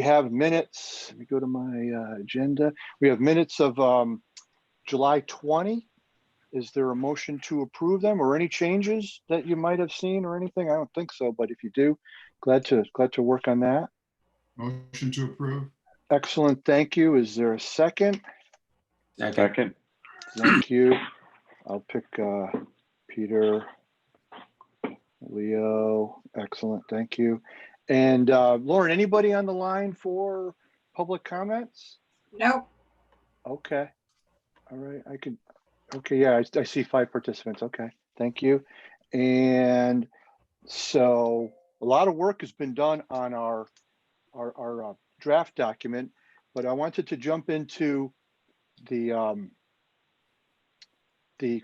have minutes. Let me go to my agenda. We have minutes of July 20. Is there a motion to approve them or any changes that you might have seen or anything? I don't think so, but if you do, glad to work on that. Motion to approve. Excellent, thank you. Is there a second? Second. Thank you. I'll pick Peter, Leo. Excellent, thank you. And Lauren, anybody on the line for public comments? Nope. Okay. All right, I could. Okay, yeah, I see 5 participants. Okay, thank you. And so a lot of work has been done on our draft document, but I wanted to jump into the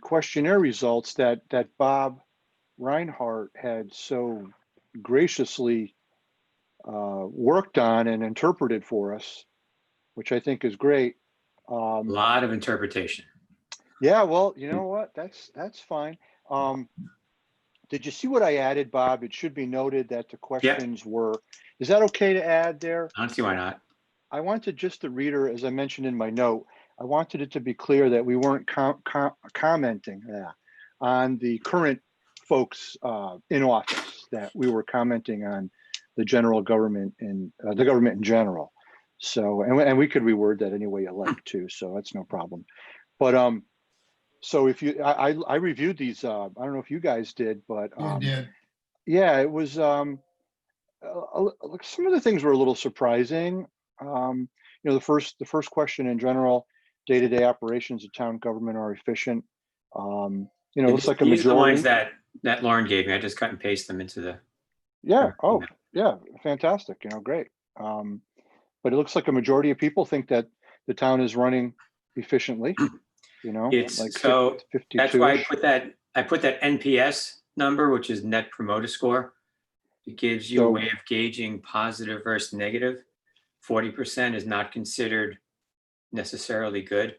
questionnaire results that Bob Reinhardt had so graciously worked on and interpreted for us, which I think is great. A lot of interpretation. Yeah, well, you know what? That's fine. Did you see what I added, Bob? It should be noted that the questions were, is that okay to add there? I don't see why not. I wanted just the reader, as I mentioned in my note, I wanted it to be clear that we weren't commenting on the current folks in office, that we were commenting on the general government and the government in general. So, and we could reword that any way you like too, so that's no problem. But so if you, I reviewed these, I don't know if you guys did, but yeah, it was, some of the things were a little surprising. You know, the first question in general, day-to-day operations of town government are efficient. You know, it looks like a majority. These are the ones that Lauren gave me. I just cut and paste them into the. Yeah. Oh, yeah. Fantastic. You know, great. But it looks like a majority of people think that the town is running efficiently. You know, It's like so 52. that's why I put that NPS number, which is Net Promoter Score. It gives you a way of gauging positive versus negative. 40% is not considered necessarily good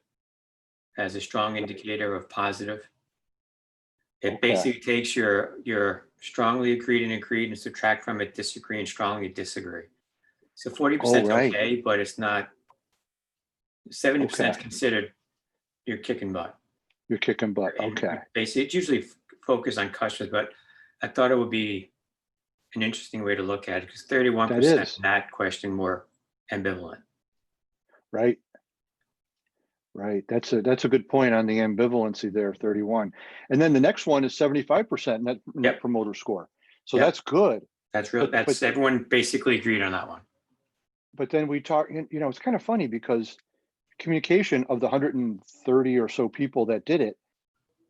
as a strong indicator of positive. It basically takes your strongly agreed and subtract from it disagree and strongly disagree. So 40% is okay, but it's not. 70% is considered you're kicking butt. You're kicking butt. Okay. Basically, it's usually focused on customers, but I thought it would be an interesting way to look at it because 31% of that question were ambivalent. Right. Right. That's a good point on the ambivalency there, 31. And then the next one is 75% net promoter score. So that's good. That's real. But everyone basically agreed on that one. But then we talk, you know, it's kind of funny because communication of the 130 or so people that did it,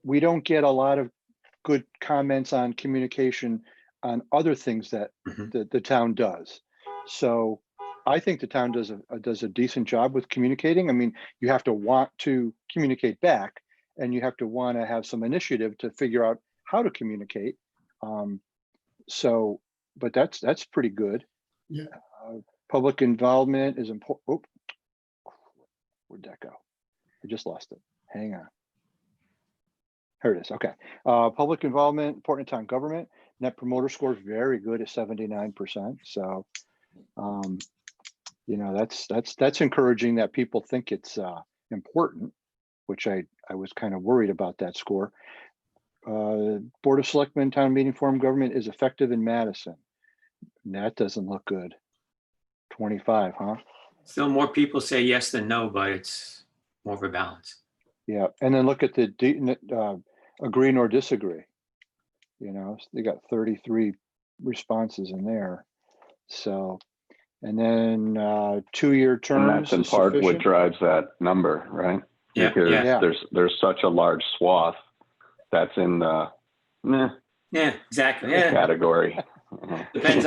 we don't get a lot of good comments on communication on other things that the town does. So I think the town does a decent job with communicating. I mean, you have to want to communicate back, and you have to want to have some initiative to figure out how to communicate. So, but that's pretty good. Yeah. Public involvement is important. Oh, where'd that go? I just lost it. Hang on. Here it is. Okay. Public involvement, important to town government. Net promoter score is very good at 79%. So, you know, that's encouraging that people think it's important, which I was kind of worried about that score. Board of Selectmen town meeting form government is effective in Madison. And that doesn't look good. 25, huh? Still more people say yes than no, but it's more of a balance. Yeah, and then look at the agree nor disagree. You know, they got 33 responses in there. So, and then 2-year terms. And that's in part what drives that number, right? Yeah. Because there's such a large swath that's in the category. Depends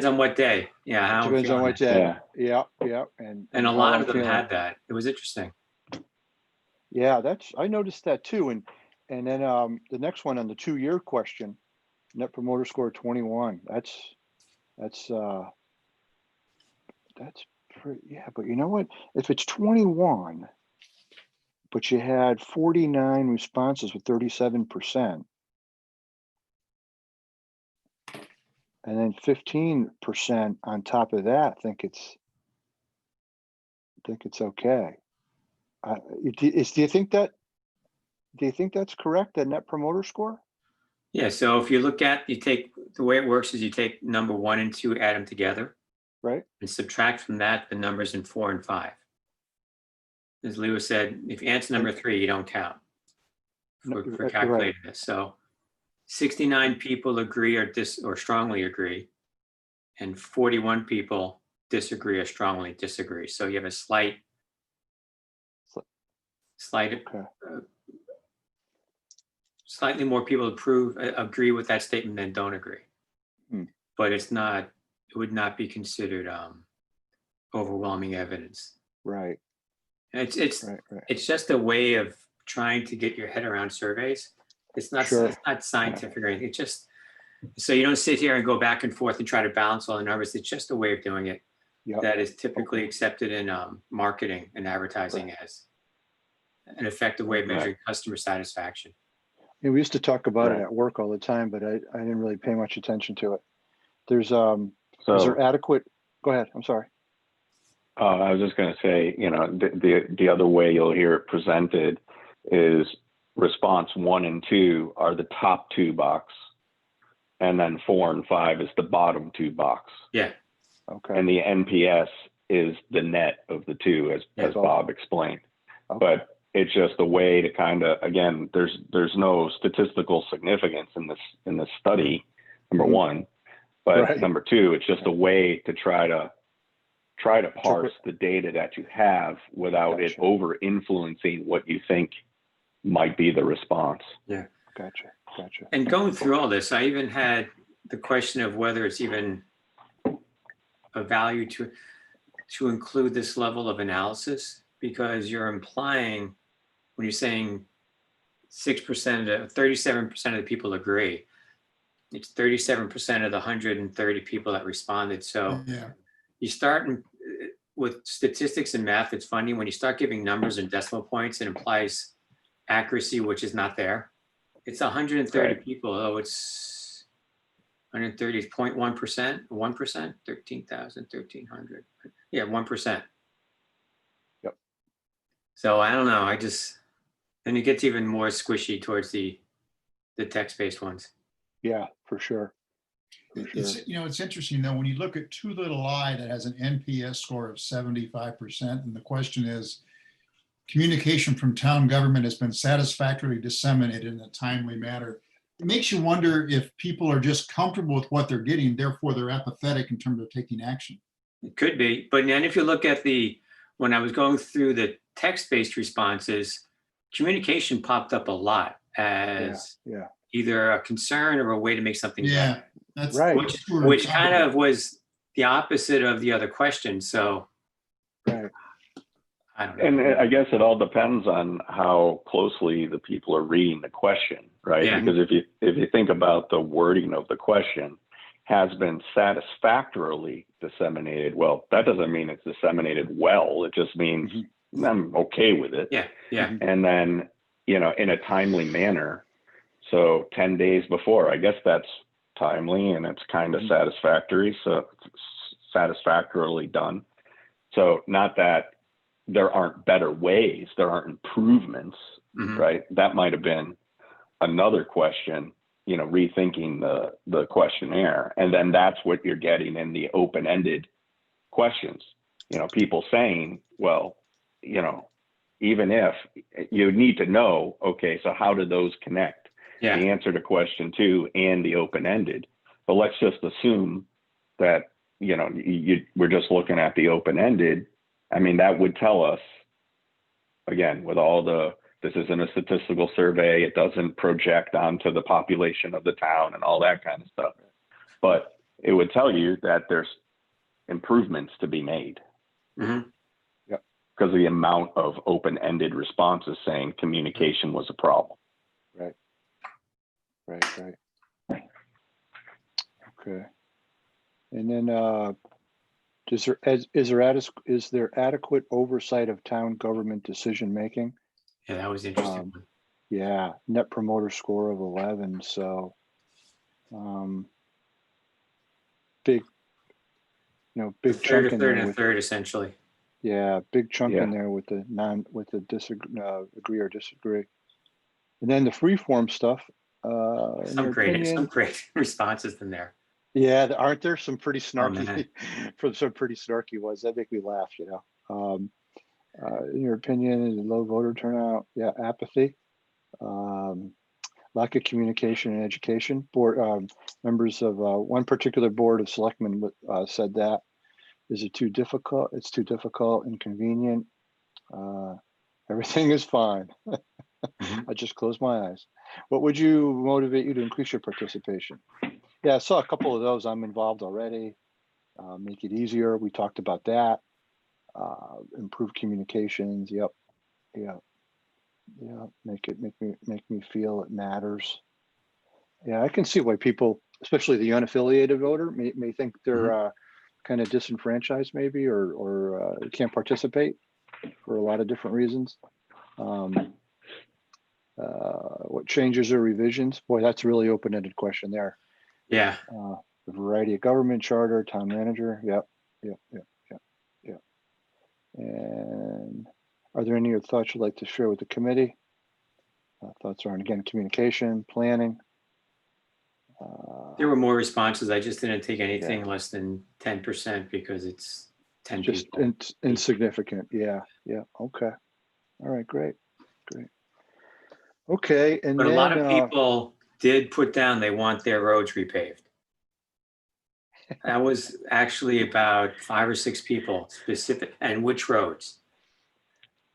on what day. Yeah. How depends on what day. Yeah. And a lot of them had that. It was interesting. Yeah, I noticed that too. And then the next one on the 2-year question, net promoter score 21. That's pretty, yeah, but you know what? If it's 21, but you had 49 responses with 37%, and then 15% on top of that, I think it's think it's okay. Do you think that's correct, the Net Promoter Score? Yeah, so if you look at, you take, the way it works is you take number 1 and 2, add them together, Right? and subtract from that the numbers in 4 and 5. As Lewis said, if you answer number 3, you don't count No, for right. calculating this. So 69 people agree or strongly agree, and 41 people disagree or strongly disagree. So you have a slight Okay. slightly more people agree with that statement than don't agree. But it would not be considered overwhelming evidence. Right. It's Right. just a way of trying to get your head around surveys. It's not Sure. it's not scientific or anything. It's just so you don't sit here and go back and forth and try to balance all the numbers. It's just a way of doing it Yep. that is typically accepted in marketing and advertising as an effective way of measuring customer satisfaction. And we used to talk about it Right. at work all the time, but I didn't really pay much attention to it. Is So there adequate? Go ahead. I'm sorry. I was just going to say, the other way you'll hear it presented is response 1 and 2 are the top 2 box, and then 4 and 5 is the bottom 2 box. Yeah. Okay. And the NPS is the net of the two, as Bob explained. Okay. But it's just a way to kind of, again, there's no statistical significance in this study, number one. But Right. number two, it's just a way to try to parse the data that you have without it Gotcha. over influencing what you think might be the response. Yeah. Gotcha. And going through all this, I even had the question of whether it's even a value to include this level of analysis, because you're implying when you're saying 37% of the people agree, it's 37% of the 130 people that responded. So Yeah. you start with statistics and math. It's funny when you start giving numbers and decimal points, it implies accuracy, which is not there. It's 130 Right. people. Oh, it's 130 is 0.1%, 1%, 13,000, 1,300. Yeah, 1%. Yep. So I don't know. Then it gets even more squishy towards the text-based ones. Yeah, for sure. It's interesting though, when you look at Too Little I that has an NPS score of 75%, and the question is, communication from town government has been satisfactorily disseminated in a timely manner. It makes you wonder if people are just comfortable with what they're getting, therefore they're apathetic in terms of taking action. It could be, but then if you look at when I was going through the text-based responses, communication popped up a lot as Yeah. either a concern or a way to make something better. That's Right. Which kind of was the opposite of the other question. So Right. I don't know. And I guess it all depends on how closely the people are reading the question, right? Yeah. Because if you think about the wording of the question, has been satisfactorily disseminated. Well, that doesn't mean it's disseminated well. It just means I'm okay with it. Yeah. And then, in a timely manner. So 10 days before, I guess that's timely and it's kind of satisfactory. So satisfactorily done. So not that there aren't better ways, there aren't improvements, right? That might have been another question, rethinking the questionnaire. And then that's what you're getting in the open-ended questions. People saying, well, even if you need to know, okay, so how do those connect? Yeah. The answer to question 2 and the open-ended. But let's just assume that, we're just looking at the open-ended. I mean, that would tell us, again, with all this isn't a statistical survey. It doesn't project onto the population of the town and all that kind of stuff. But it would tell you that there's improvements to be made. Mm-hmm. Yep. Because of the amount of open-ended responses saying communication was a problem. Right. Okay. And then is there adequate oversight of town government decision making? Yeah, that was interesting. Yeah, Net Promoter Score of 11. So big Third, chunk in there and a with third, essentially. Yeah, big chunk Yeah. in there with the disagree, agree or disagree. And then the free form stuff, in Some your great, some opinion, great responses in there. yeah, aren't there some pretty Oh, man. snarky, for some pretty snarky ones that make me laugh, in your opinion, is low voter turnout? Yeah, apathy. Um, lack of communication and education. Board, members of, one particular board of selectmen, said that. Is it too difficult? It's too difficult, inconvenient. Uh, everything is fine. Mhm. I just closed my eyes. What would you motivate you to increase your participation? Yeah, I saw a couple of those. I'm involved already. Make it easier. We talked about that. Improve communications. Yep. Yeah. Yeah. Make me feel it matters. Yeah, I can see why people, especially the unaffiliated voter, may think they're kind of disenfranchised, maybe, or can't participate for a lot of different reasons. What changes or revisions? Boy, that's a really open-ended question there. Yeah. The variety of government charter, town manager. Yep. And are there any other thoughts you'd like to share with the committee? Thoughts are on, again, communication, planning. There were more responses. I just didn't take anything less than 10% because it's 10 Just people. insignificant. Yeah. Okay. All right. Great. Okay. And But a then, lot of people did put down they want their roads repaved. That was actually about 5 or 6 people specific, and which roads.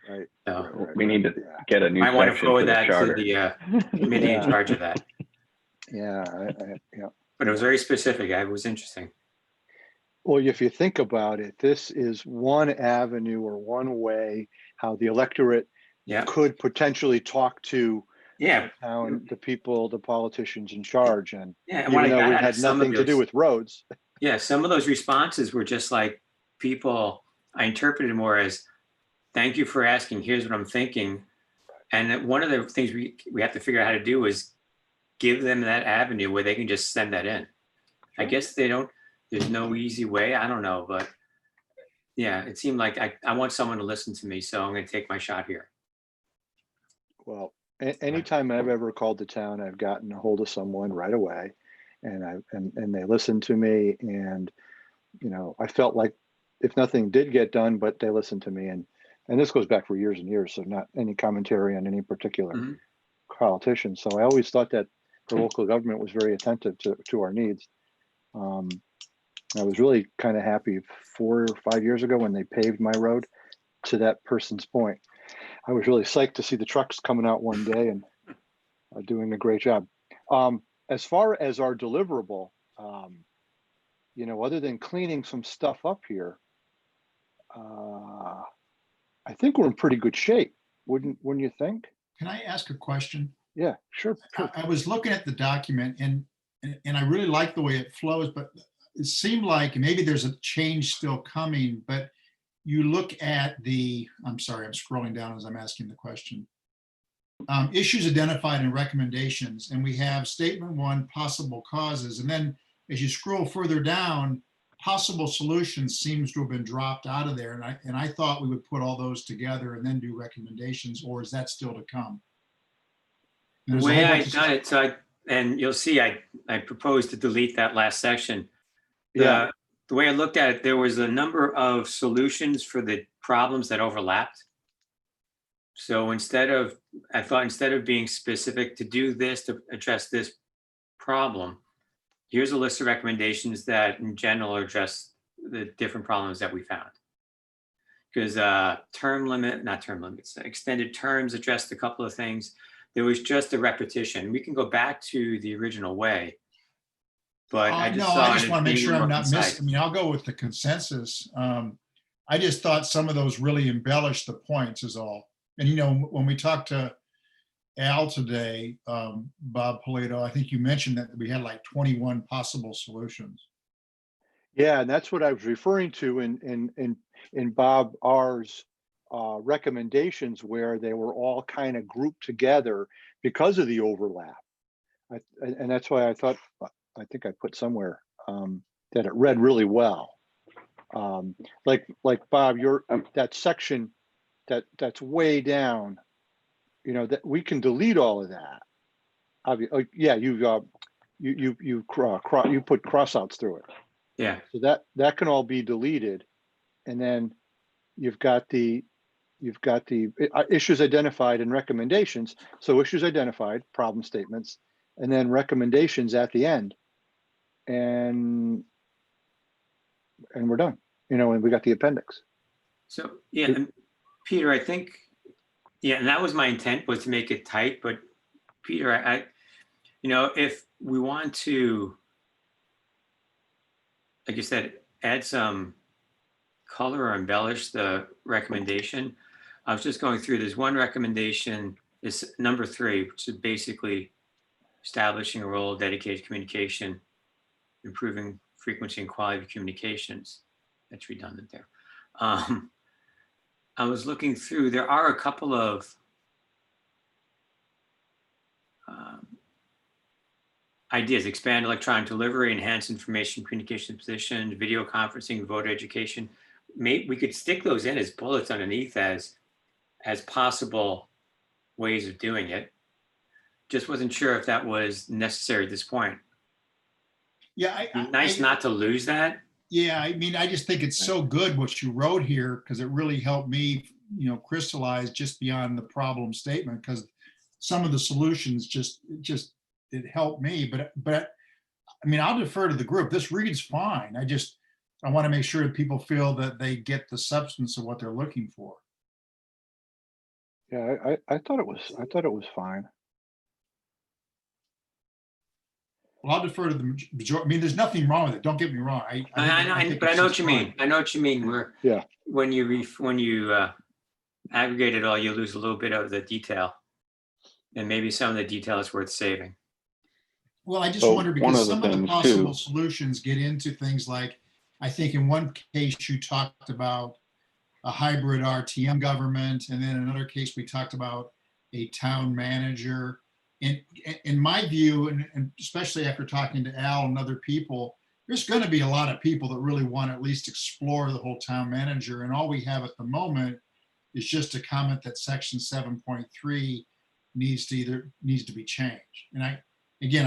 right. So We need to Yeah. get a new I want to section forward to the that to charter. the committee in Yeah. charge of that. Yeah. Yeah. But it was very specific. It was interesting. Well, if you think about it, this is one avenue or one way how the electorate Yeah. could potentially talk to Yeah. the people, the politicians in charge. And Yeah. And what I even though got we out of had some of nothing to do those, with roads. yeah, some of those responses were just like people, I interpreted more as, thank you for asking, here's what I'm thinking. And one of the things we have to figure out how to do is give them that avenue where they can just send that in. I guess there's no easy way. I don't know, but yeah, it seemed like I want someone to listen to me. So I'm going to take my shot here. Well, anytime I've ever called the town, I've gotten a hold of someone right away, and they listened to me, and I felt like if nothing did get done, but they listened to me, and this goes back for years and years, so not any commentary on any particular Mhm. politician. So I always thought that the local government was very attentive to our needs. I was really kind of happy 4 or 5 years ago when they paved my road. To that person's point, I was really psyched to see the trucks coming out one day and doing a great job. As far as our deliverable, other than cleaning some stuff up here, I think we're in pretty good shape. Wouldn't you think? Can I ask a question? Yeah, sure. I was looking at the document and I really like the way it flows, but it seemed like maybe there's a change still coming, but you look at I'm sorry, I'm scrolling down as I'm asking the question. Issues identified and recommendations, and we have statement 1, possible causes. And then as you scroll further down, possible solutions seems to have been dropped out of there. And I thought we would put all those together and then do recommendations, or is that still to come? The way I done it, and you'll see, I proposed to delete that last section. Yeah. The way I looked at it, there was a number of solutions for the problems that overlapped. So I thought instead of being specific to do this, to address this problem, here's a list of recommendations that in general address the different problems that we found. Because extended terms addressed a couple of things. There was just a repetition. We can go back to the original way, but I just want to make sure I'm not missing. I mean, I'll go with the consensus. I just thought some of those really embellished the points is all. And, when we talked to Al today, Bob Polito, I think you mentioned that we had like 21 possible solutions. Yeah, and that's what I was referring to in Bob R's recommendations, where they were all kind of grouped together because of the overlap. And that's why I think I put somewhere that it read really well. Like Bob, Um, that section that's way down, that we can delete all of that. Yeah, you put crossouts through it. Yeah, So that can all be deleted. And then you've got the issues identified and recommendations. So issues identified, problem statements, and then recommendations at the end. And we're done, and we got the appendix. so, yeah, and Peter, I think, yeah, and that was my intent, was to make it tight, but Peter, if we want to, like you said, add some color or embellish the recommendation, I was just going through, there's one recommendation, is number 3, which is basically establishing a role of dedicated communication, improving frequency and quality of communications. That's redundant there. I was looking through, there are a couple of ideas: expand electronic delivery, enhance information communication position, video conferencing, voter education. We could stick those in as bullets underneath as possible ways of doing it. Just wasn't sure if that was necessary at this point. Yeah, Nice not to lose that. Yeah, I mean, I just think it's so good what you wrote here, because it really helped me, crystallize just beyond the problem statement, because some of the solutions it helped me. But I mean, I'll defer to the group. This reads fine. I want to make sure that people feel that they get the substance of what they're looking for. Yeah, I thought it was fine. Well, I'll defer to the majority. I mean, there's nothing wrong with it. Don't get me wrong. I know, but I know what you mean. I know what you mean. When you aggregate it all, you lose a little bit of the detail, and maybe some of the detail is worth saving. Well, I just So wonder, one because of the some of the things, possible too- solutions get into things like, I think in one case you talked about a hybrid RTM government, and then in another case we talked about a town manager. In my view, and especially after talking to Al and other people, there's going to be a lot of people that really want to at least explore the whole town manager. And all we have at the moment is just a comment that section 7.3 needs to be changed. And I'm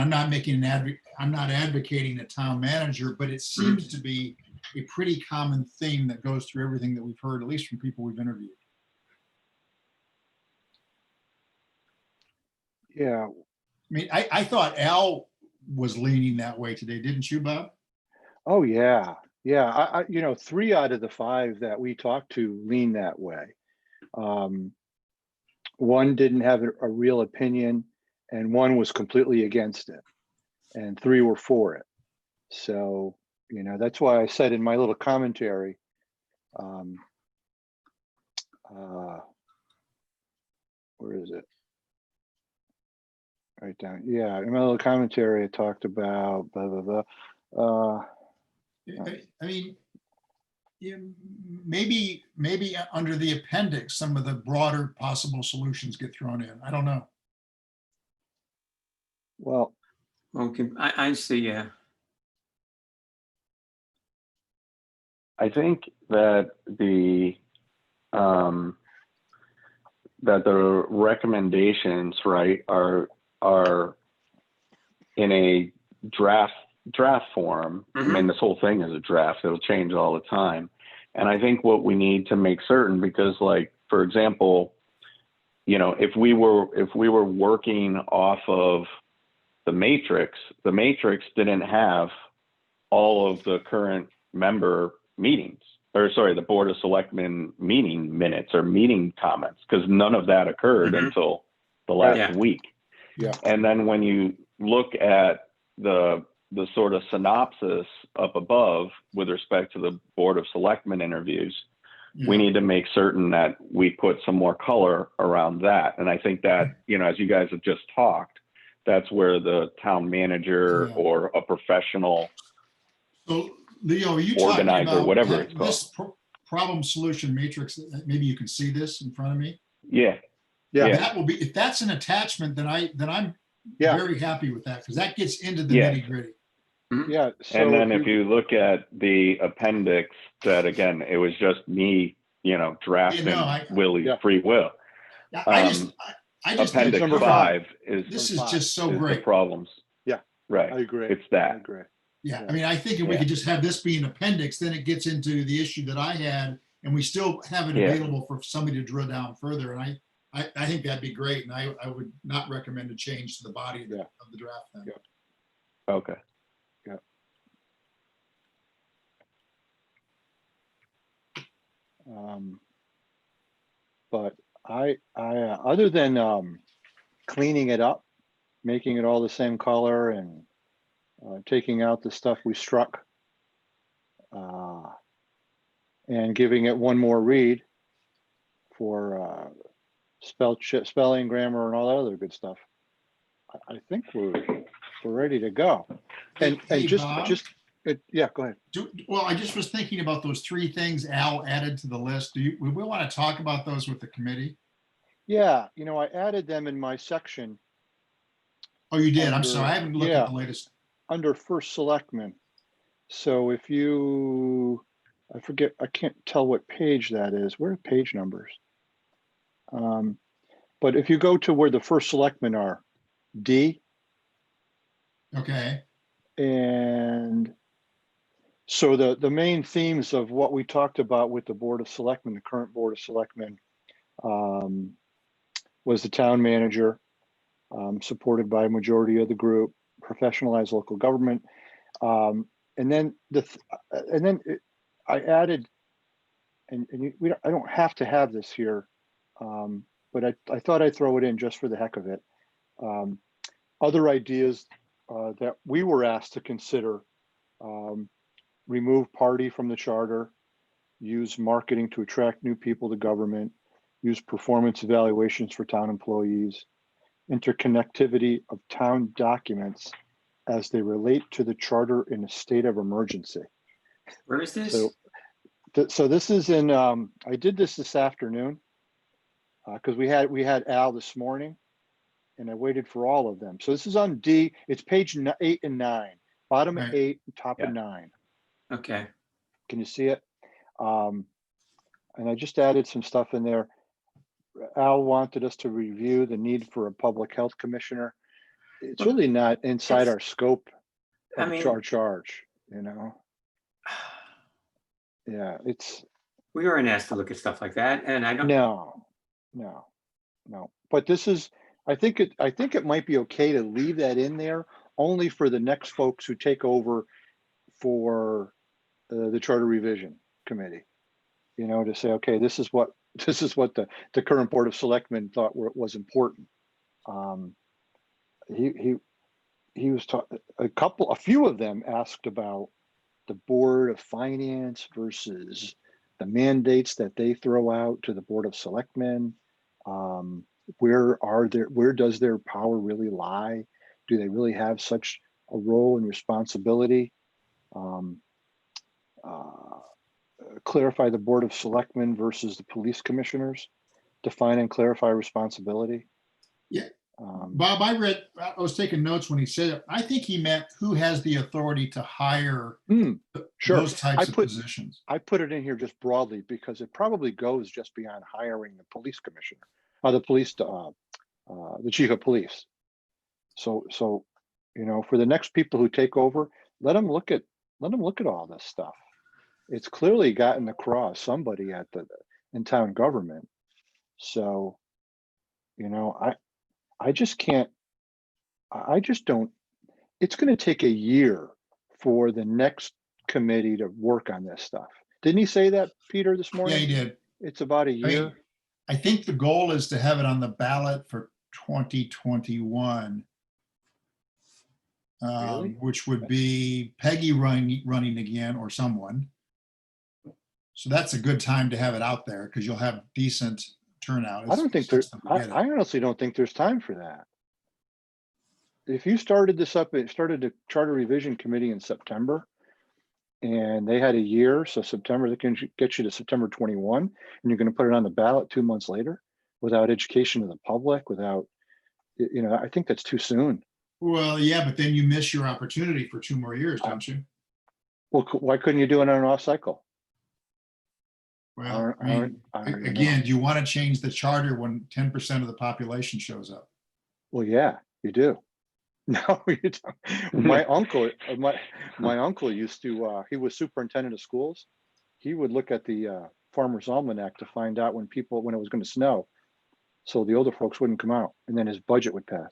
not advocating a town manager, but it seems to be a pretty common theme that goes through everything that we've heard, at least from people we've interviewed. Yeah. I mean, I thought Al was leaning that way today, didn't you, Bob? Oh, yeah. Yeah. 3 out of the 5 that we talked to lean that way. One didn't have a real opinion, and one was completely against it, and 3 were for it. So, that's why I said in my little commentary, where is it? Right down. Yeah, in my little commentary, I talked about blah, blah, blah. I mean, maybe under the appendix, some of the broader possible solutions get thrown in. I don't know. Well, Okay, I see. Yeah. I think that the recommendations, right, are in a draft form. I mean, this whole thing is a draft. It'll change all the time. And I think what we need to make certain, because, like, for example, if we were working off of the matrix didn't have all of the current member meetings, or sorry, the Board of Selectmen meeting minutes or meeting comments, because none of that occurred until the last week. Yeah. And then when you look at the sort of synopsis up above with respect to the Board of Selectmen interviews, we need to make certain that we put some more color around that. And I think that, as you guys have just talked, that's where the town manager or a professional Leo, are you organizer, talking about whatever it's called. This problem solution matrix? Maybe you can see this in front of me. Yeah. That will be, if that's an attachment, then I'm very happy with that, because that gets into the nitty gritty. Yeah, so And then if you look at the appendix, that again, it was just me, drafting Yeah, no, Willie's Yeah. free will. I just think Appendix number 5 is this Number is just so the great. problems. Yeah, Right. I agree. It's I that. agree. Yeah, Yeah. I mean, I think if we Yeah. could just have this be an appendix, then it gets into the issue that I had, and we still have it Yeah. available for somebody to drill down further. And I think that'd be great. And I would not recommend a change to the body of Yeah. the draft then. Yeah. Okay. But other than cleaning it up, making it all the same color and taking out the stuff we struck and giving it one more read for spelling, grammar, and all that other good stuff, I think we're ready to go. And Hey, just Bob? yeah, go ahead. Well, I just was thinking about those 3 things Al added to the list. We want to talk about those with the committee? Yeah, I added them in my section Oh, you did? I'm Under- sorry. I haven't looked yeah. at the latest. under first selectman. So if you, I forget, I can't tell what page that is. Where are page numbers? But if you go to where the first selectmen are, D, Okay. and so the main themes of what we talked about with the Board of Selectmen, the current Board of Selectmen, was the town manager, supported by a majority of the group, professionalized local government. And then I added, and I don't have to have this here, but I thought I'd throw it in just for the heck of it. Other ideas that we were asked to consider: remove party from the charter, use marketing to attract new people to government, use performance evaluations for town employees, interconnectivity of town documents as they relate to the charter in a state of emergency. Where is this? So this is in, I did this afternoon because we had Al this morning and I waited for all of them. So this is on D, it's page 8 and 9, bottom of Right. 8, top Yeah. of 9. Okay. Can you see it? And I just added some stuff in there. Al wanted us to review the need for a public health commissioner. It's Well, really not inside it's- our scope I of mean- our charge, Yeah, it's, We weren't asked to look at stuff like that, and I don't. no. But this is, I think it might be okay to leave that in there only for the next folks who take over for the Charter Revision Committee. To say, okay, this is what the current Board of Selectmen thought was important. He was talking, a few of them asked about the Board of Finance versus the mandates that they throw out to the Board of Selectmen. Where does their power really lie? Do they really have such a role and responsibility? Clarify the Board of Selectmen versus the police commissioners, define and clarify responsibility. Yeah. Bob, I was taking notes when he said it. I think he meant who has the authority to hire sure. those types of positions. I put it in here just broadly because it probably goes just beyond hiring the police commissioner, or the chief of police. So for the next people who take over, let them look at all this stuff. It's clearly gotten across somebody in town government. So, I just don't, it's going to take a year for the next committee to work on this stuff. Didn't he say that, Peter, this morning? Yeah, he did. It's about a year. I think the goal is to have it on the ballot for 2021. Really? Which would be Peggy running again or someone. So that's a good time to have it out there because you'll have decent turnout. I honestly don't think there's time for that. If you started this up, it started the Charter Revision Committee in September and they had a year. So September, they can get you to September 21 and you're going to put it on the ballot 2 months later without education of the public, I think that's too soon. Well, yeah, but then you miss your opportunity for 2 more years, don't you? Well, why couldn't you do it on an off cycle? Well, I don't even know. again, do you want to change the charter when 10% of the population shows up? Well, yeah, you do. No, you don't. My uncle, my uncle used to, he was superintendent of schools. He would look at the Farmer's Almanac to find out when it was going to snow. So the older folks wouldn't come out, and then his budget would pass.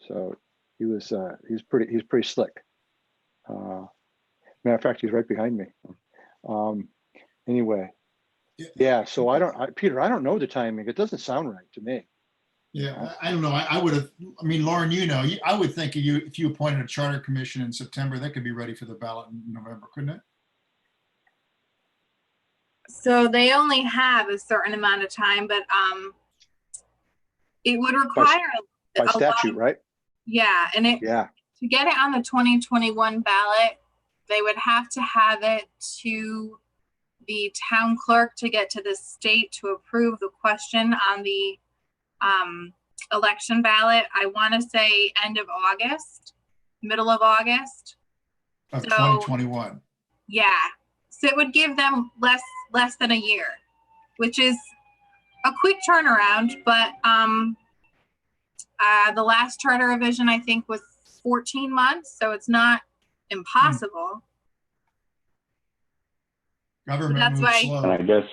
So he's pretty slick. Matter of fact, he's right behind me. Anyway, yeah. So Peter, I don't know the timing. It doesn't sound right to me. Yeah, I don't know. I would have, I mean, Lauren, I would think if you appointed a charter commission in September, that could be ready for the ballot in November, couldn't it? So they only have a certain amount of time, but it would require By a lot statute, of- right? Yeah, and Yeah. to get it on the 2021 ballot, they would have to have it to the town clerk to get to the state to approve the question on the election ballot. I want to say end of August, middle of August. Of So- 2021. Yeah, so it would give them less than a year, which is a quick turnaround. But the last charter revision I think was 14 months, so it's not impossible. Government That's moves why- And slow.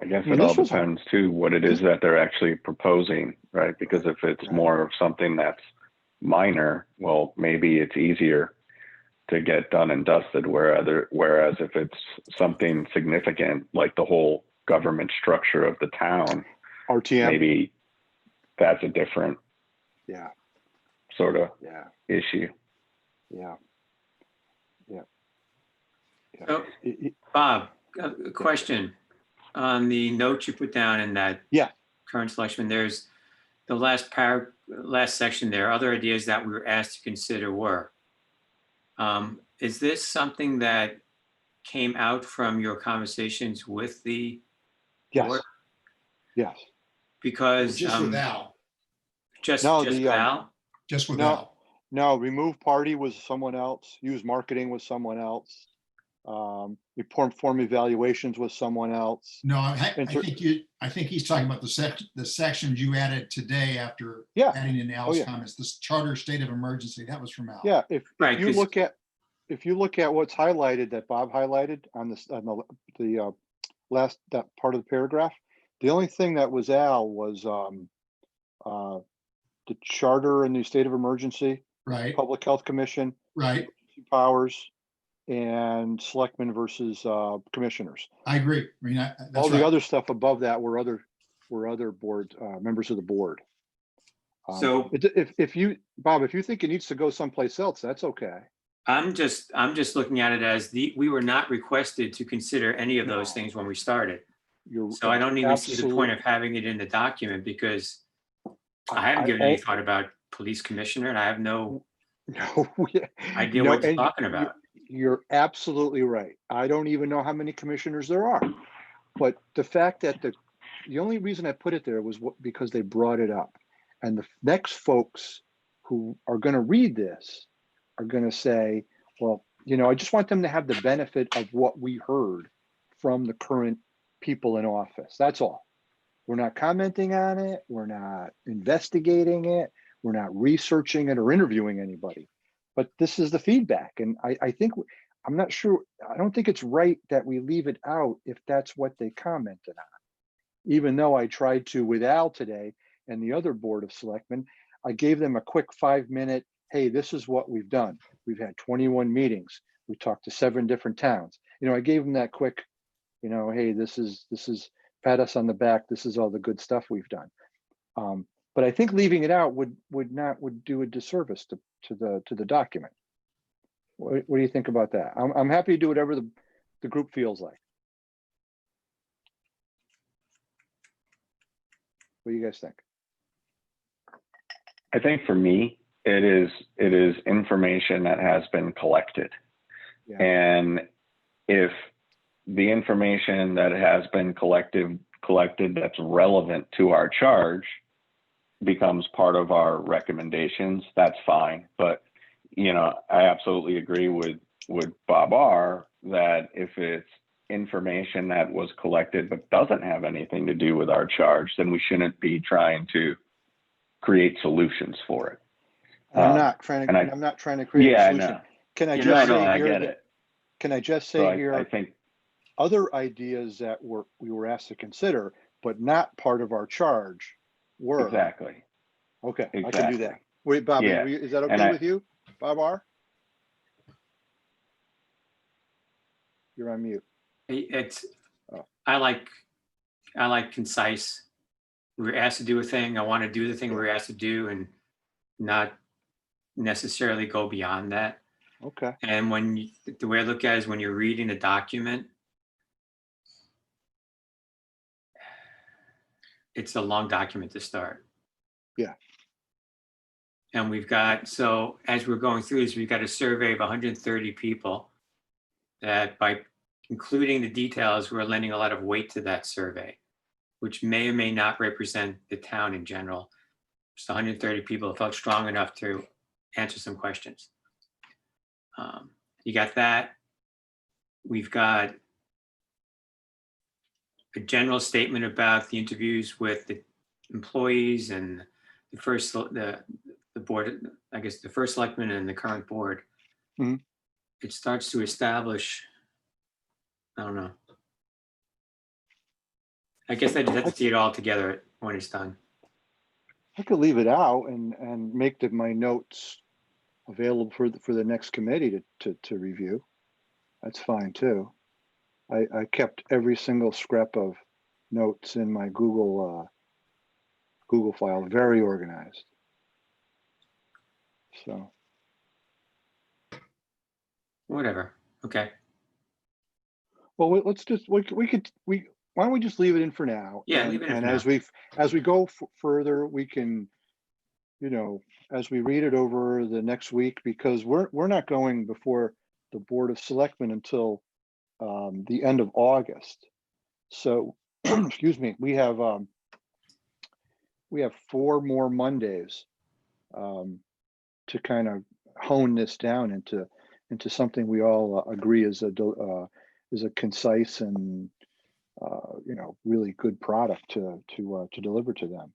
I guess Yeah, it all this was- depends too what it is that they're actually proposing, right? Because if it's more of something that's minor, well, maybe it's easier to get done and dusted. Whereas if it's something significant, like the whole government structure of the town, RTM. maybe that's a different Yeah. sort of Yeah. issue. Yeah. Yeah. So, It- Bob, a question on the note you put down in that Yeah. current selection, there's the last section there, other ideas that we were asked to consider were. Is this something that came out from your conversations with the Yes. board? Yes. Because Just with Al, just No, just the, Val? just with No. Al. No, remove party was someone else. Use marketing was someone else. Report form evaluations was someone else. No, I Inter- think he's talking about the sections you added today after Yeah. adding in Al's yeah. comments, this charter state of emergency, that was from Al. Yeah, if Right, you 'cause- look at what's highlighted that Bob highlighted on the last, that part of the paragraph, the only thing that was Al was the charter and the state of emergency, Right, Public Health Commission, right. powers, and selectmen versus commissioners. I agree. I mean, that's All the right. other stuff above that were other board members of the board. So- If you, Bob, if you think it needs to go someplace else, that's okay. I'm just looking at it as we were not requested to consider any of those No. things when we started. You're So I don't even see the point absolutely- of having it in the document because I haven't given any thought about police commissioner and I have no No, yeah. idea No, what you're and talking about. You're absolutely right. I don't even know how many commissioners there are. But the fact that the only reason I put it there was because they brought it up. And the next folks who are going to read this are going to say, well, I just want them to have the benefit of what we heard from the current people in office. That's all. We're not commenting on it. We're not investigating it. We're not researching it or interviewing anybody. But this is the feedback. And I think, I'm not sure, I don't think it's right that we leave it out if that's what they commented on. Even though I tried to with Al today and the other board of selectmen, I gave them a quick 5-minute, hey, this is what we've done. We've had 21 meetings. We talked to 7 different towns. I gave them that quick, hey, this is pat us on the back. This is all the good stuff we've done. But I think leaving it out would do a disservice to the document. What do you think about that? I'm happy to do whatever the group feels like. What do you guys think? I think for me, it is information that has been collected. Yeah. And if the information that has been collected that's relevant to our charge, becomes part of our recommendations, that's fine. But, I absolutely agree with Bob R. that if it's information that was collected but doesn't have anything to do with our charge, then we shouldn't be trying to create solutions for it. I'm not trying and to, I- I'm not trying to create a Yeah, I solution. know. Can I You just know, say I here get that, it. can I just So say here, I think, other ideas that we were asked to consider, but not part of our charge were. exactly. Okay, I can do Exactly. that. Wait, Bobby, Yeah, is that and okay I- with you, Bob R? You're on mute. It's, Oh. I like concise. We were asked to do a thing. I want to do the thing we were asked to do and not necessarily go beyond that. Okay, And the way I look at it is when you're reading a document, it's a long document to start. Yeah. And so as we're going through this, we've got a survey of 130 people that by including the details, we're lending a lot of weight to that survey, which may or may not represent the town in general. Just 130 people felt strong enough to answer some questions. You got that. We've got a general statement about the interviews with the employees and the board, I guess the first selectman and the current board. Mhm. It starts to establish, I don't know. I guess I just have to see it all together when it's done. I could leave it out and make my notes available for the next committee to review. That's fine too. I kept every single scrap of notes in my Google file, very organized. So, Whatever. Okay. well, let's just, why don't we just leave it in for now? Yeah, leave it in And for as we go further, we can, as we read it over the next week, because we're not going before the Board of Selectmen until the end of August. So, excuse me, we have 4 more Mondays to kind of hone this down into something we all agree is a concise and really good product to deliver to them.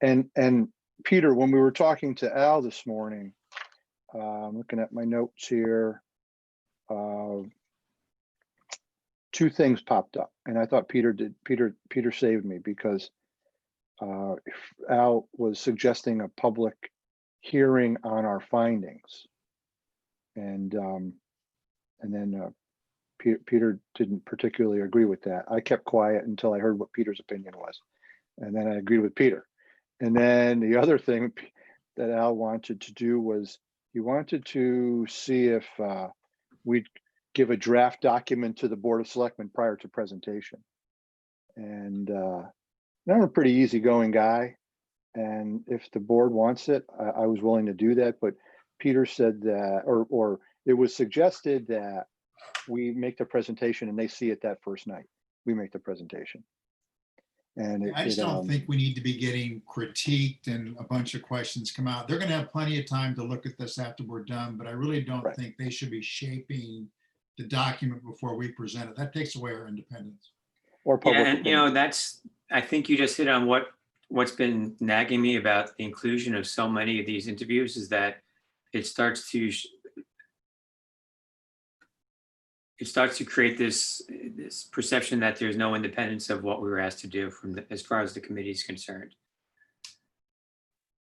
And Peter, when we were talking to Al this morning, I'm looking at my notes here. 2 things popped up, and I thought Peter saved me, because Al was suggesting a public hearing on our findings, and then Peter didn't particularly agree with that. I kept quiet until I heard what Peter's opinion was, and then I agreed with Peter. And then the other thing that Al wanted to do was he wanted to see if we'd give a draft document to the Board of Selectmen prior to presentation. And I'm a pretty easygoing guy, and if the board wants it, I was willing to do that. But Peter said that, or it was suggested that we make the presentation and they see it that first night. We make the presentation. And I just don't think we need to be getting critiqued and a bunch of questions come out. They're going to have plenty of time to look at this after we're done, but I really don't Right. think they should be shaping the document before we present it. That takes away our independence. or public Yeah, and opinion. I think you just hit on what's been nagging me about the inclusion of so many of these interviews is that it starts to create this perception that there's no independence of what we were asked to do as far as the committee is concerned.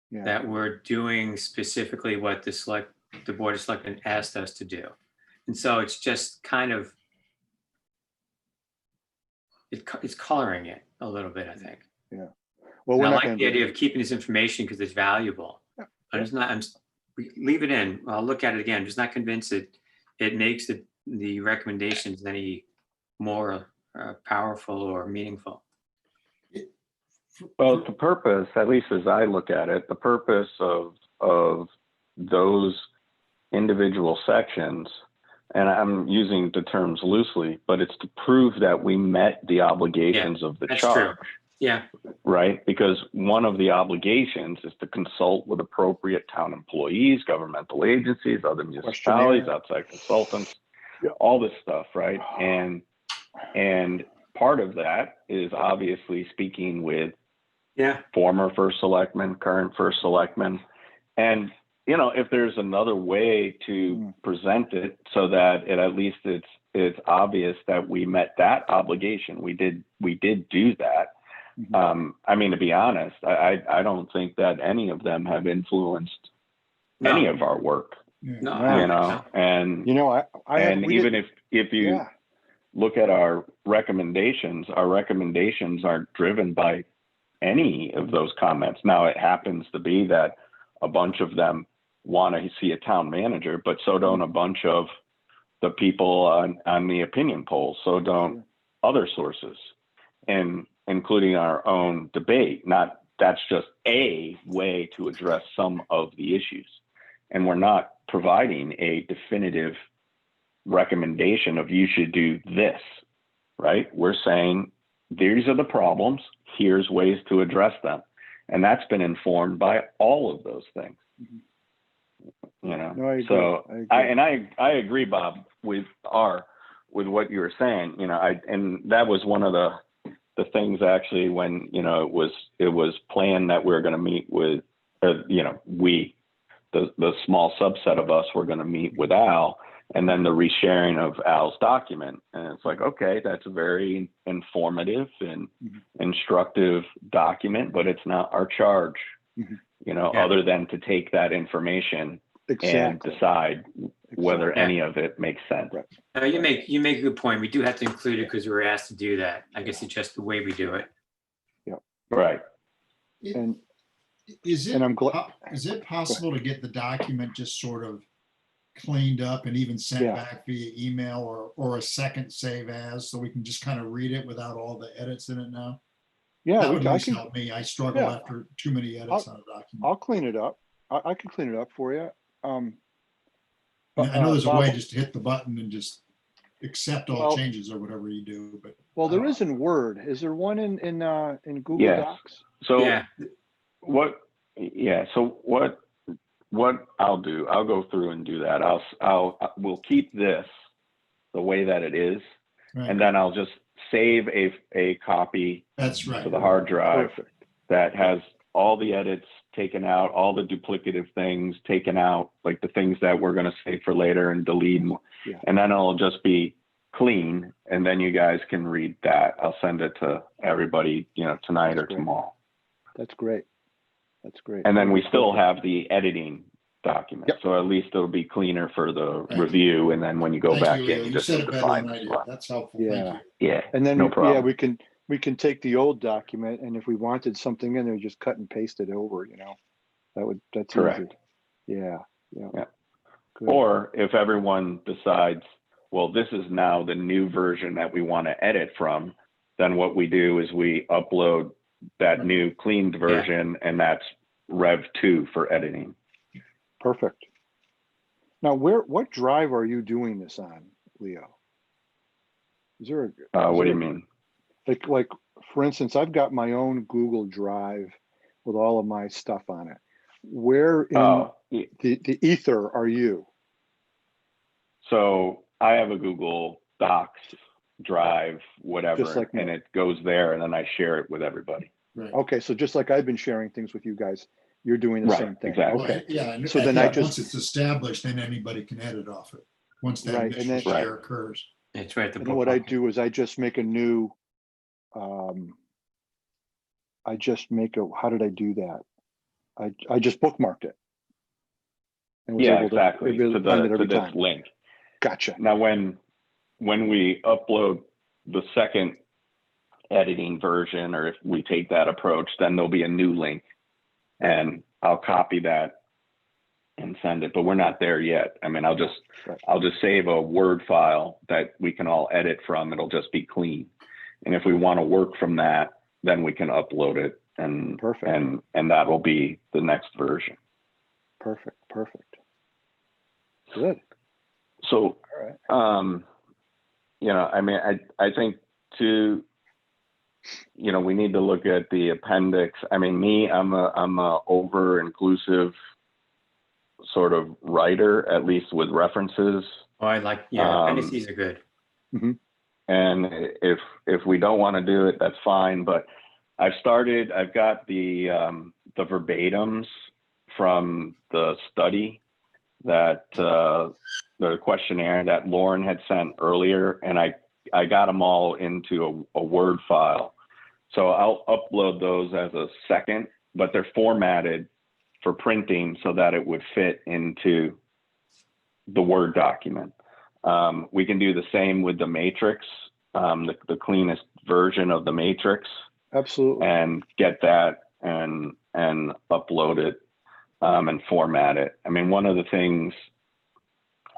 Yeah. That we're doing specifically what the Board of Selectmen asked us to do. And so it's just kind of, it's coloring it a little bit, I think. Well, And we're I not like going the to idea of keeping this information because it's valuable. Yeah. Leave it in. I'll look at it again. I'm just not convinced it makes the recommendations any more powerful or meaningful. Well, the purpose, at least as I look at it, the purpose of those individual sections, and I'm using the terms loosely, but it's to prove that we met the obligations of the That's charge. true. Yeah. right? Because one of the obligations is to consult with appropriate town employees, governmental agencies, other municipalities, Questionnaire. outside consultants, Yeah. all this stuff, right? And part of that is obviously speaking with Yeah, former first selectman, current first selectman. And, you know, if there's another way to present it so that it, at least it's obvious that we met that obligation. We did do that. I mean, to be honest, I don't think that any of them have influenced any no, of our work, Yeah. no, No. you know, and, You know, and we even didn't- if you yeah, look at our recommendations aren't driven by any of those comments. Now, it happens to be that a bunch of them want to see a town manager, but so don't a bunch of the people on the opinion polls. So don't other sources, and including our own debate. Not that's just a way to address some of the issues, and we're not providing a definitive recommendation of you should do this, right? We're saying these are the problems, here's ways to address them. And that's been informed by all of those things. You know, No, I agree. so I agree. I agree, Bob, with what you were saying. You know, and that was one of the things actually when, you know, it was planned that we were going to meet with, you know, the small subset of us were going to meet with Al, and then the resharing of Al's document. And it's like, okay, that's a very informative and instructive document, but it's not our charge, you know, Yeah. other than to take that information and Exactly. decide whether Exactly. any of it makes sense. Right. you make a good point. We do have to include it because we were asked to do that. I guess it's just the way we do it. Right. And Is it, And I'm glad- is it possible to get the document just sort of cleaned up and even sent Yeah. back via email or a second save as, so we can just kind of read it without all the edits in it now? yeah, That would at I least can, help me. I struggle Yeah. after too many edits on a document. I'll clean it up. I can clean it up for you. And I know there's a Bob- way just to hit the button and just accept all Well- changes or whatever you do, but. Well, there is in Word. Is there one in Google Yes. Docs? So Yeah, so what I'll do, I'll go through and do that. We'll keep this the way that it is, Right. and then I'll just save a copy That's right. to the hard drive Perfect. that has all the edits taken out, all the duplicative things taken out, like the things that we're going to save for later and delete. Yeah. And then it'll just be clean, and then you guys can read that. I'll send it to everybody, you know, tonight That's or great. tomorrow. That's great. That's great. And then we still Perfect. have the editing document. Yep. So at least it'll be cleaner for the Right. review. And then when you go Thank back you, in, Leo. you You just said need it to better find than I the did. spot. That's helpful. Yeah. Thank you. Yeah. And then, no yeah, problem. we can take the old document, and if we wanted something in there, just cut and paste it over, you know? That's Correct. easy. Yeah. Yeah. Good. Or if everyone decides, well, this is now the new version that we want to edit from, then what we do is we upload that Right. new cleaned version, and that's Rev 2 for editing. Perfect. Now, what drive are you doing this on, Leo? Is there What do you mean? like, for instance, I've got my own Google Drive with all of my stuff on it. Where in Oh, the ether are you? so I have a Google Docs drive, whatever, Just like me. and it goes there, and then I share it with everybody. Right. Okay, so just like I've been sharing things with you guys, you're doing the Right, same thing. exactly. Okay, Well, yeah. and So then yeah, I just- Once it's established, then anybody can edit off it. Once that Right, and initial then- share occurs. it's right at the and what I bookmark. do is I just make a new, how did I do that? I just bookmarked it. And was Yeah, able to- exactly. able To to find it the every to this time. link. Gotcha. Now, when we upload the second editing version, or if we take that approach, then there'll be a new link, and I'll copy that and send it. But we're not there yet. I mean, I'll just save a Word file that we can all edit from. It'll just be clean, and if we want to work from that, then we can upload it, and Perfect. and that will be the next version. Perfect. Good. So, All right. you know, I mean, I think to we need to look at the appendix. I mean, I'm a over inclusive sort of writer, at least with references. Oh, I like, yeah, appendices are good. And if we don't want to do it, that's fine. But I've got the verbatims from the study that the questionnaire that Lauren had sent earlier, and I got them all into a Word file. So I'll upload those as a second, but they're formatted for printing so that it would fit into the Word document. We can do the same with the matrix, the cleanest version of the matrix, Absolutely. and get that and upload it and format it. I mean, one of the things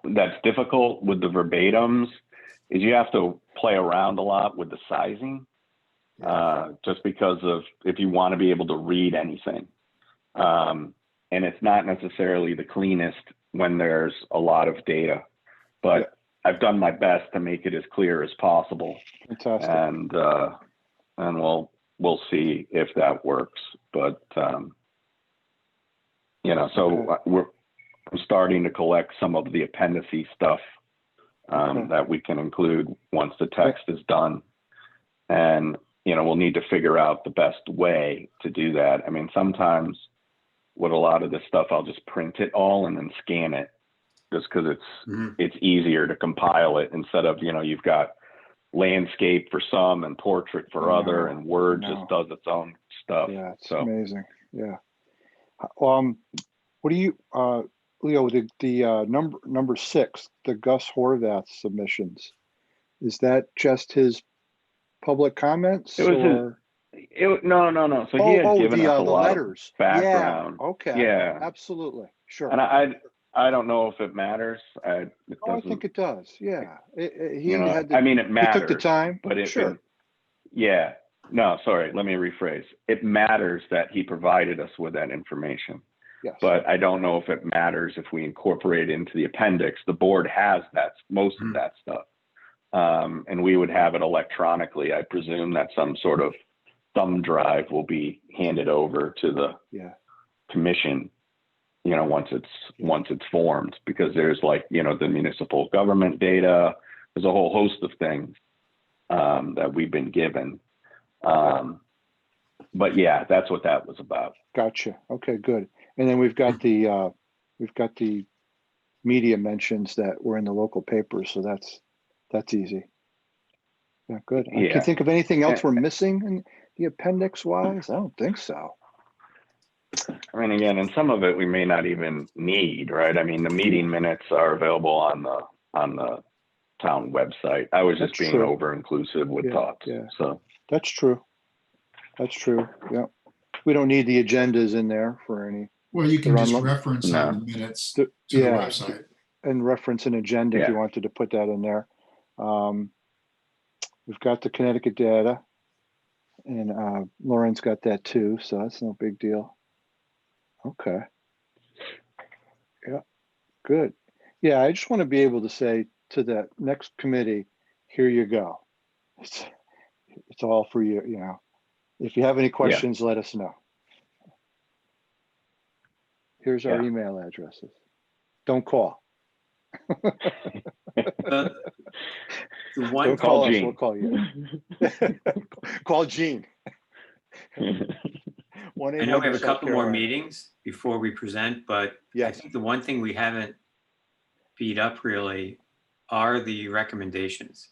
that's difficult with the verbatims is you have to play around a lot with the sizing, just because of if you want to be able to read anything. And it's not necessarily the cleanest when there's a lot of data, but I've done my best to make it as clear as possible. Fantastic. And we'll see if that works. But so I'm starting to collect some of the appendices stuff that we can include once the text is done. And we'll need to figure out the best way to do that. I mean, sometimes with a lot of this stuff, I'll just print it all and then scan it, just because it's easier to compile it instead of, you've got landscape for some and portrait for other, and Word just does its own stuff. Yeah, it's amazing. Yeah. What do you, Leo, the number 6, the Gus Horvath submissions, is that just his public comments? It was no. So he had given us a lot letters. of background. Yeah. Okay. Yeah. Absolutely. Sure. And I don't know if it matters. I think it does. Yeah. It matters. He took the time. But sure. No, sorry. Let me rephrase. It matters that he provided us with that information. Yes. But I don't know if it matters if we incorporate it into the appendix. The board has most of that stuff. And we would have it electronically. I presume that some sort of thumb drive will be handed over to the commission, once it's formed, because there's the municipal government data. There's a whole host of things that we've been given. But yeah, that's what that was about. Gotcha. Okay, good. And then we've got the media mentions that were in the local papers, so that's easy. Yeah, good. I can't think of anything else we're missing in the appendix wise. I don't think so. I mean, again, and some of it we may not even need, right? I mean, the meeting minutes are available on the town website. I was just That's being true. over inclusive with thoughts. Yeah. So That's true. Yeah. We don't need the agendas in there for any. Well, you can They're just on- reference No. on the minutes to the Yeah. website. And reference an agenda if you Yeah. wanted to put that in there. We've got the Connecticut data, and Lauren's got that too, so that's no big deal. Okay. Yeah, good. Yeah, I just want to be able to say to the next committee, here you go. It's all for you, If you have any questions, let us know. Here's our email addresses. Don't call. The one, Don't call us, Gene. we'll call you. Call Gene. I know we have a couple more meetings before we present, but I Yes. think the one thing we haven't beat up really are the recommendations.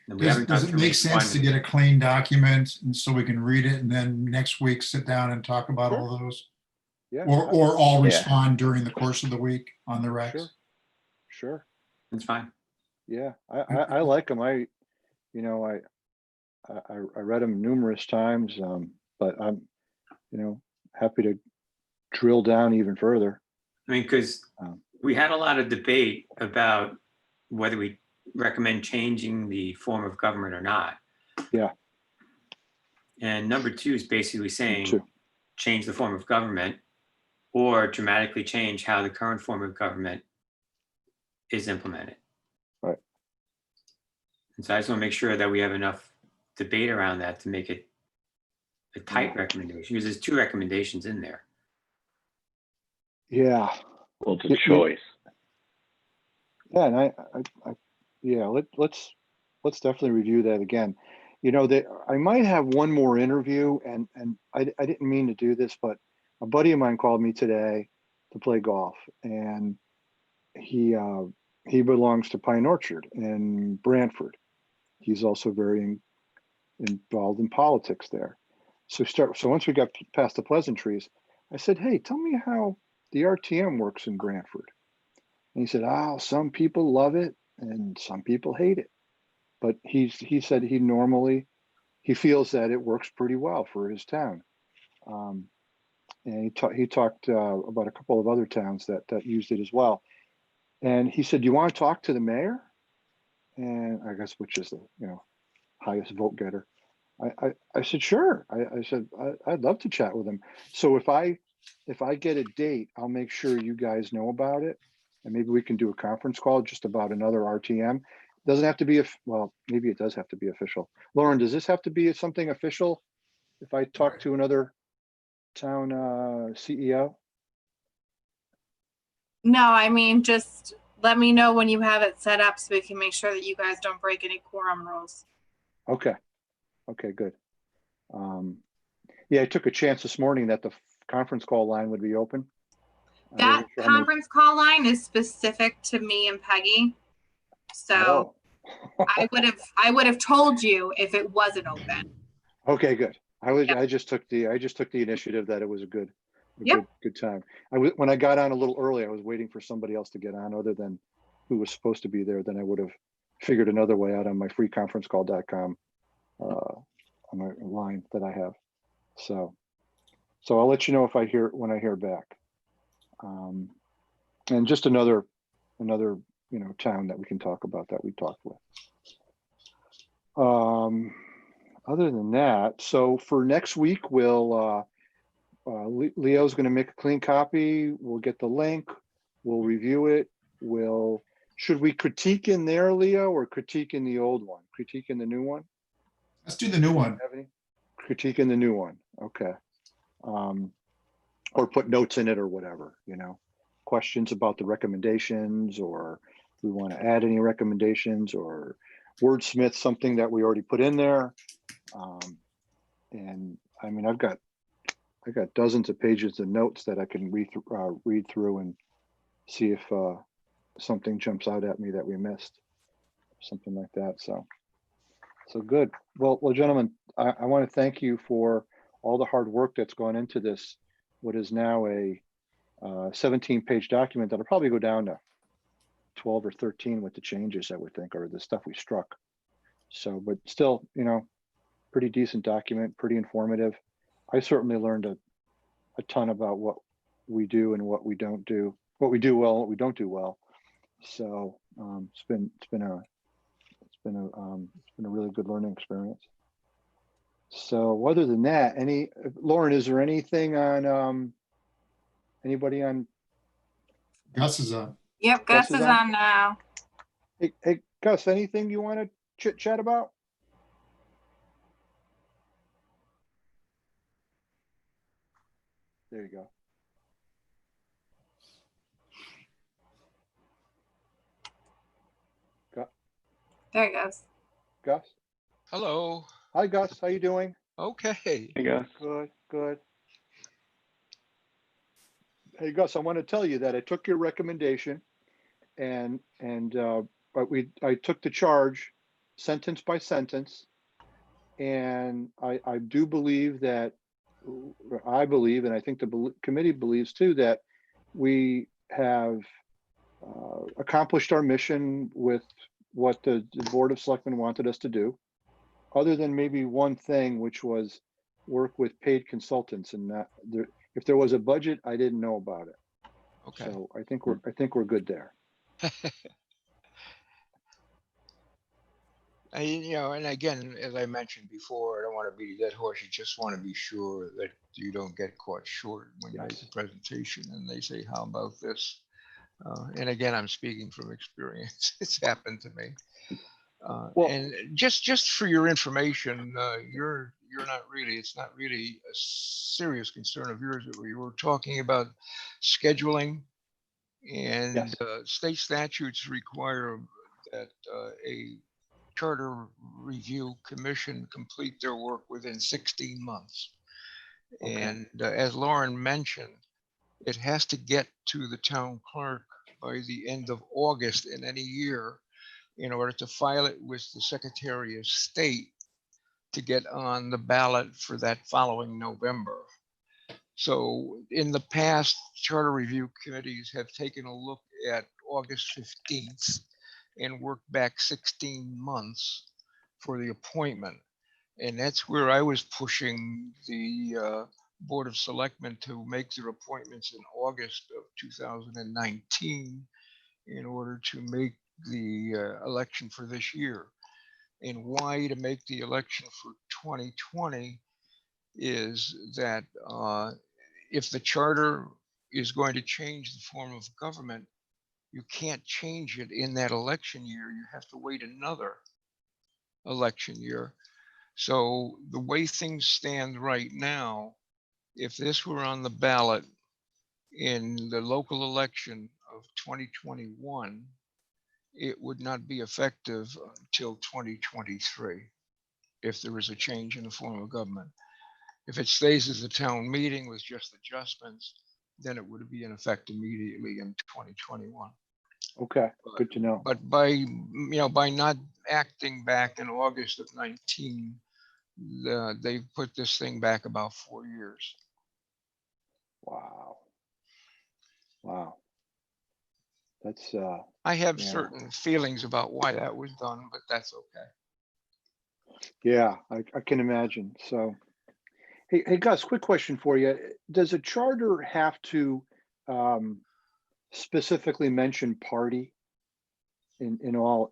And we haven't Does gone it through make each sense to one. get a clean document and so we can read it and then next week sit down and talk about all those? Yeah. Or all Yeah. respond during the course of the week on the recs? Sure. It's fine. Yeah, I like them. I read them numerous times, but I'm, happy to drill down even further. I mean, because we had a lot of debate about whether we recommend changing the form of government or not. Yeah. And number 2 is basically saying Two. change the form of government or dramatically change how the current form of government is implemented. Right. And so I just want to make sure that we have enough debate around that to make it a tight recommendation, because there's 2 recommendations in there. Yeah, Well, it's Y- a choice. yeah, and yeah, let's definitely review that again. You know, that I might have one more interview, and I didn't mean to do this, but a buddy of mine called me today to play golf, and he belongs to Pine Orchard in Brantford. He's also very involved in politics there. So once we got past the pleasantries, I said, "Hey, tell me how the RTM works in Brantford." And he said, "Oh, some people love it and some people hate it." But he said he feels that it works pretty well for his town. Um, and he talked about a couple of other towns that used it as well. And he said, "You want to talk to the mayor?" And I guess, which is the highest vote getter. I said, "Sure." I said, I'd love to chat with him. So if I get a date, I'll make sure you guys know about it, and maybe we can do a conference call just about another RTM. Doesn't have to be well, maybe it does have to be official. Lauren, does this have to be something official if I talk to another town CEO? No, I mean, just let me know when you have it set up so we can make sure that you guys don't break any quorum rules. Okay, good. Yeah, I took a chance this morning that the conference call line would be open. I That wasn't sure how many- conference call line is specific to me and Peggy. So Oh. I would have told you if it wasn't open. Okay, good. Yep. I just took the initiative that it was a good Yep. good time. When I got on a little early, I was waiting for somebody else to get on other than who was supposed to be there. Then I would have figured another way out on my freeconferencecall.com on my line that I have. So I'll let you know when I hear back. And just another town that we can talk about that we talked with. Other than that, so for next week, Leo's going to make a clean copy. We'll get the link. We'll review it. Should we critique in there, Leo, or critique in the old one? Critique in the new one? Let's do the new one. Have any? Critique in the new one. Okay. Or put notes in it or whatever, questions about the recommendations, or we want to add any recommendations, or wordsmith something that we already put in there. And I mean, I got dozens of pages of notes that I can read through and see if something jumps out at me that we missed, something like that. So good. Well, gentlemen, I want to thank you for all the hard work that's gone into this, what is now a 17-page document that'll probably go down to 12 or 13 with the changes, I would think, or the stuff we struck. So, but still, pretty decent document, pretty informative. I certainly learned a ton about what we do and what we don't do, what we do well, and what we don't do well. So it's been a really good learning experience. So other than that, Lauren, is there anything on anybody on? Gus is on. Yep, Gus is on now. Hey, Gus, anything you want to chit chat about? There you go. There he goes. Gus. Hello. Hi, Gus. How you doing? Okay. I guess. Good. Hey, Gus, I want to tell you that I took your recommendation, and I took the charge sentence by sentence, and I do believe that I believe, and I think the committee believes too, that we have accomplished our mission with what the Board of Selectmen wanted us to do, other than maybe one thing, which was work with paid consultants, and if there was a budget, I didn't know about it. Okay. So I think we're good there. And again, as I mentioned before, I don't want to beat a dead horse. You just want to be sure that you don't get caught short when you make Yes. the presentation and they say, how about this? And again, I'm speaking from experience. It's happened to me. Well- And just for your information, you're not really, it's not really a serious concern of yours. We were talking about scheduling, and Yes. state statutes require that a charter review commission complete their work within 16 months. Okay. And as Lauren mentioned, it has to get to the town clerk by the end of August in any year in order to file it with the Secretary of State to get on the ballot for that following November. So in the past, charter review committees have taken a look at August 15th and worked back 16 months for the appointment. And that's where I was pushing the Board of Selectmen to make their appointments in August of 2019 in order to make the election for this year. And why to make the election for 2020 is that if the charter is going to change the form of government, you can't change it in that election year. You have to wait another election year. So the way things stand right now, if this were on the ballot in the local election of 2021, it would not be effective until 2023 if there is a change in the form of government. If it stays as a town meeting with just adjustments, then it would be in effect immediately in 2021. Okay, good to know. But by not acting back in August of 19, they've put this thing back about 4 years. Wow. Wow. That's, I have Yeah. certain feelings about why that was done, but that's okay. yeah, I can imagine. So, hey, Gus, quick question for you. Does a charter have to specifically mention party in all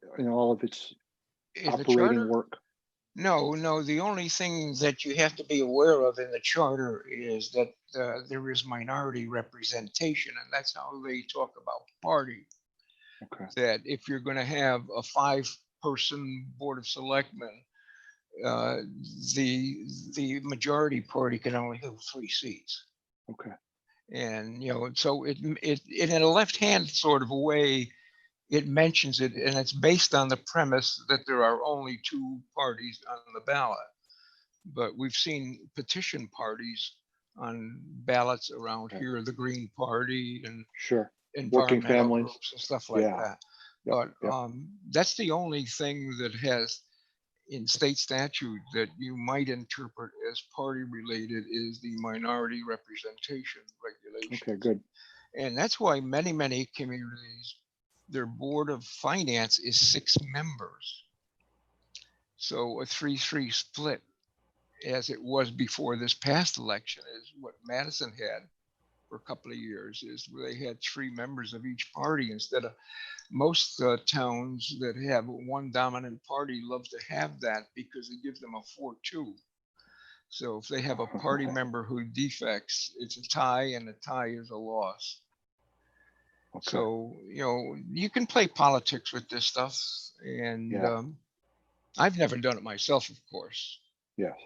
of its In the operating charter, work? no, the only thing that you have to be aware of in the charter is that there is minority representation, and that's how they talk about party. Okay, That if you're going to have a 5-person board of selectmen, the majority party can only have 3 seats. okay, And so it in a left-hand sort of a way, it mentions it, and it's based on the premise that there are only 2 parties on the ballot. But we've seen petition parties on ballots around Okay. here, the Green Party and sure. environmental families. groups and stuff like Yeah. that. Yep, But yep. that's the only thing that has in state statute that you might interpret as party related is the minority representation regulation. Okay, good. And that's why many communities, their board of finance is 6 members. So a 3-3 split, as it was before this past election, is what Madison had for a couple of years, is where they had 3 members of each party instead of most towns that have one dominant party love to have that because it gives them a 4-2. So if they have a party member who defects, it's a tie, and a tie is a loss. Okay. So, you can play politics with this stuff. And Yeah. I've never done it myself, of course. Yes.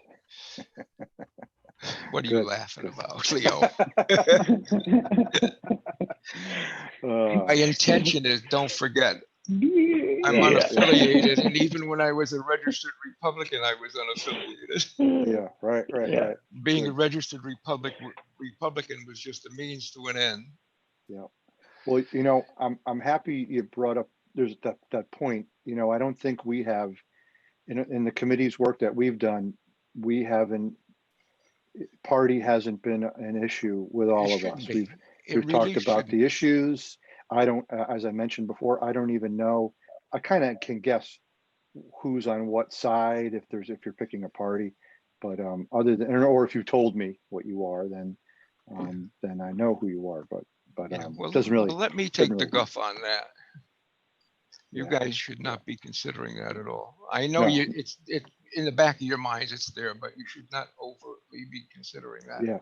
What are you Good, laughing good. about, Leo? My intention is, don't forget, I'm unaffiliated. And even when I was a registered Republican, I was unaffiliated. Yeah, right, Yeah. right. Being a Good. registered Republican was just a means to an end. Yeah. Well, I'm happy you brought up, there's that point. I don't think we have, in the committee's work that we've done, we haven't, party hasn't been an issue with all of us. We've talked about the issues. I don't, as I mentioned before, I don't even know. I kind of can guess who's on what side if you're picking a party, but other than, or if you told me what you are, then I know who you are. But Well, doesn't really. let me take the really- guff on that. You Yeah. guys should not be considering that at all. I know No. it's in the back of your minds, it's there, but you should not overtly be considering that. Yeah,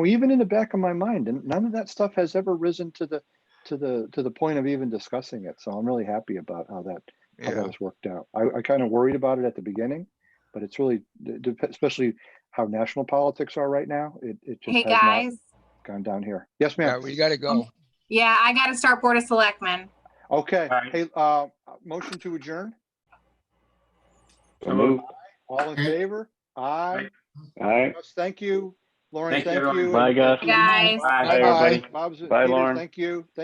even in the back of my mind, and none of that stuff has ever risen to the point of even discussing it. So I'm really happy about how that how that Yeah, has worked out. I kind of worried about it at the beginning, but it's really, especially how national politics are right now, it just Hey, has not guys. gone down here. Yes, yeah, ma'am. we gotta go. Yeah, I gotta start Board of Selectmen. Okay, All right. hey, motion to adjourn, So move. all in favor? Aye. All right. Gus, thank you. Lauren, Thank you, thank everyone. you. Bye, and- Gus. Guys. Bye. Bye, everybody. Bob's, Bye, Peters, Lauren. thank you. Thank